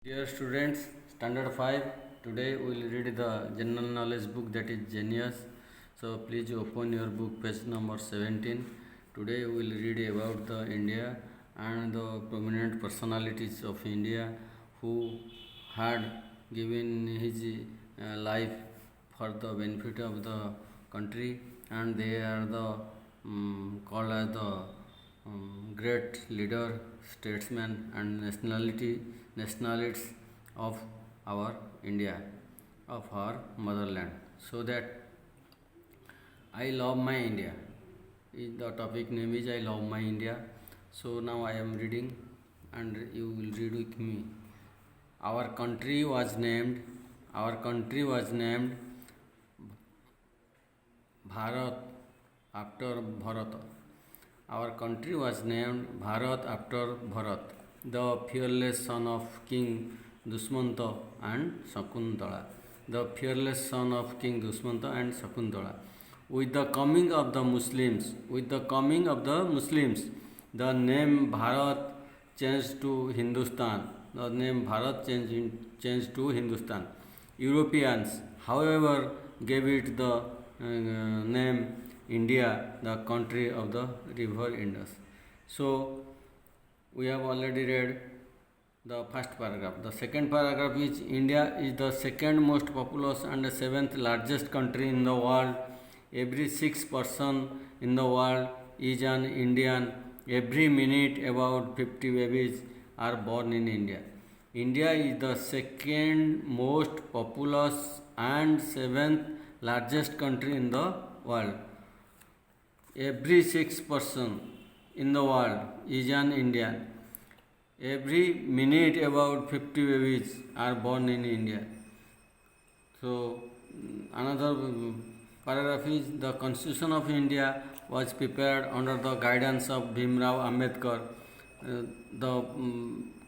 Dear students, Standard 5, today we will read the general knowledge book, that is Genius. So please open your book, page number 17. Today we will read about the India and the prominent personalities of India who had given his life for the benefit of the country, and they are the called as the great leader, statesman, and nationalists of our India, of our motherland. So that I love my India. The topic name is I love my India. So now I am reading, and you will read with me. Our country was named. Our country was named Bharat after Bharat. Our country was named Bharat after Bharat, the fearless son of King Dushmanta and Shakuntala. The fearless son of King Dushmanta and Shakuntala. With the coming of the Muslims, the name Bharat changed to Hindustan. The name Bharat changed to Hindustan. Europeans, however, gave it the name India, the country of the river Indus. So we have already read the first paragraph. The second paragraph is India is the second most populous and the seventh largest country in the world. Every sixth person in the world is an Indian. Every minute about 50 babies are born in India. India is the second most populous and seventh largest country in the world. Every sixth person in the world is an Indian. Every minute about 50 babies are born in India. So another paragraph is the Constitution of India was prepared under the guidance of Bhimrao Ambedkar. The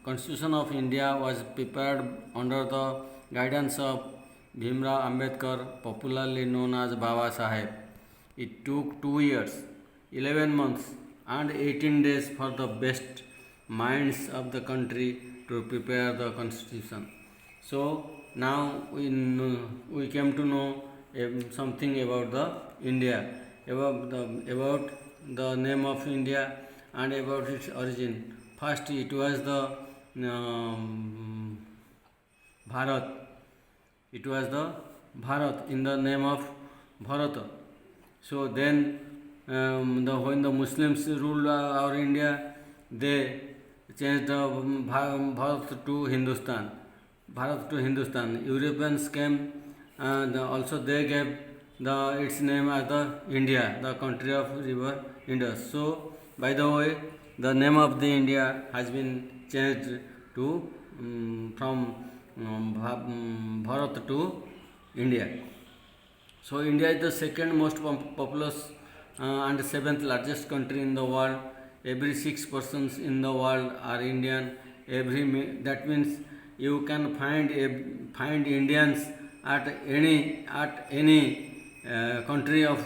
Constitution of India was prepared under the guidance of Bhimrao Ambedkar, popularly known as Baba Saheb. It took 2 years, 11 months, and 18 days for the best minds of the country to prepare the constitution. So now we came to know something about the India, about the name of India and about its origin. First, it was the Bharat. It was the Bharat in the name of Bharata. So then, when the Muslims ruled our India, they changed the Bharat to Hindustan. Bharat to Hindustan. Europeans came, and also they gave its name as the India, the country of river Indus. So, by the way, the name of the India has been changed to from Bharat to India. So India is the second most populous and seventh largest country in the world. Every 6 persons in the world are Indian. That means you can find Indians at any country of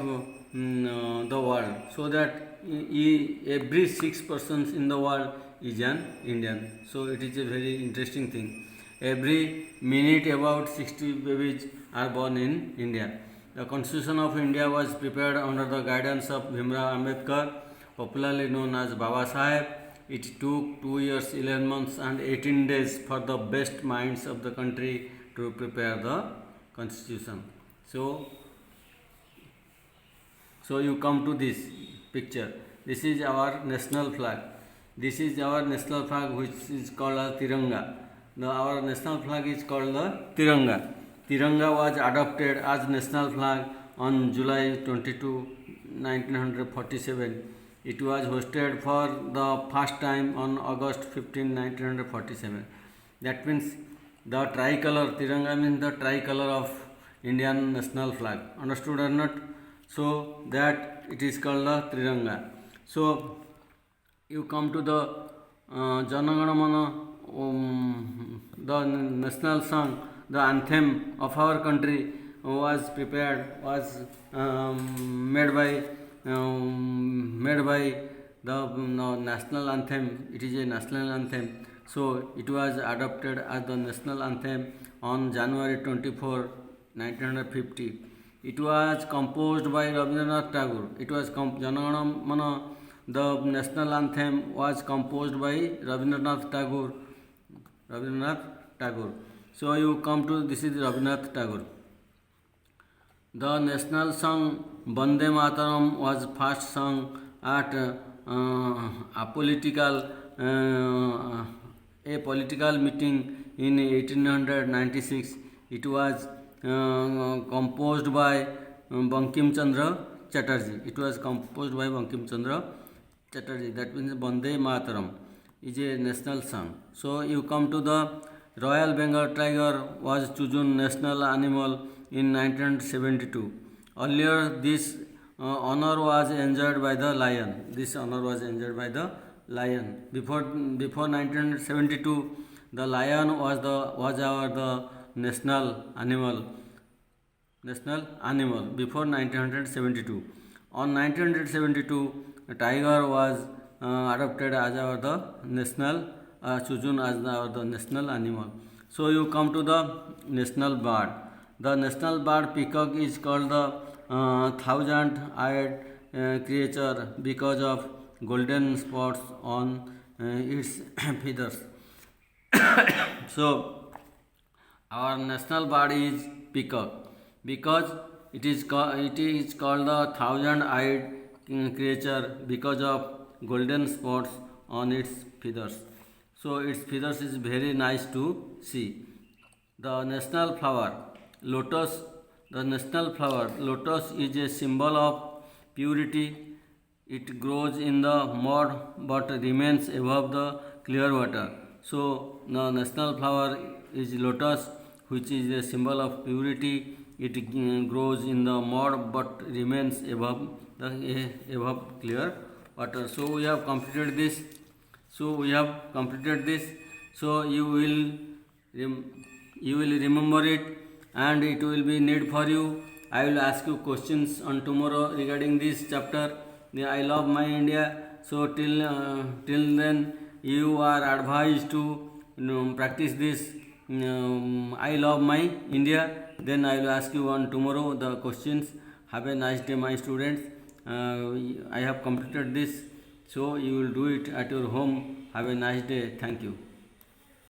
the world. So that every 6 persons in the world is an Indian. So it is a very interesting thing. Every minute about 60 babies are born in India. The Constitution of India was prepared under the guidance of Bhimrao Ambedkar, popularly known as Baba Saheb. It took 2 years, 11 months, and 18 days for the best minds of the country to prepare the Constitution. So you come to this picture. This is our national flag. This is our national flag, which is called as Tiranga. Our national flag is called the Tiranga. Tiranga was adopted as national flag on July 22, 1947. It was hosted for the first time on August 15, 1947. That means the tricolor, Tiranga means the tricolor of Indian national flag. Understood or not? So that it is called the Tiranga. So you come to the Jana Gana Mana, the national song, the anthem of our country was made by the national anthem. It is a national anthem So it was adopted as the national anthem on January 24, 1950. It was composed by Rabindranath Tagore. It was Jana Gana Mana, the national anthem was composed by Rabindranath Tagore. Rabindranath Tagore. So you come to this is Rabindranath Tagore. The national song Vande Mataram was first sung at a political meeting in 1896. It was composed by Bankim Chandra Chatterjee. It was composed by Bankim Chandra Chatterjee. That means Vande Mataram is a national song. So you come to the Royal Bengal tiger was chosen national animal in 1972. Earlier, this honor was enjoyed by the lion. This honor was enjoyed by the lion. Before 1972, the lion was the national animal. National animal before 1972. On 1972, the tiger was adopted as the national chosen as the national animal. So you come to the national bird. The national bird peacock is called the thousand-eyed creature because of golden spots on its feathers. So our national bird is peacock because it is called the thousand-eyed creature because of golden spots on its feathers. So its feathers is very nice to see. The national flower lotus. The national flower lotus is a symbol of purity. It grows in the mud but remains above the clear water. So the national flower is lotus, which is a symbol of purity. It grows in the mud but remains above clear water. So we have completed this. So you will remember it, and it will be need for you. I will ask you questions on tomorrow regarding this chapter. I love my India. So till then, you are advised to practice this. I love my India. Then I will ask you on tomorrow the questions. Have a nice day, my students. I have completed this. So you will do it at your home. Have a nice day. Thank you.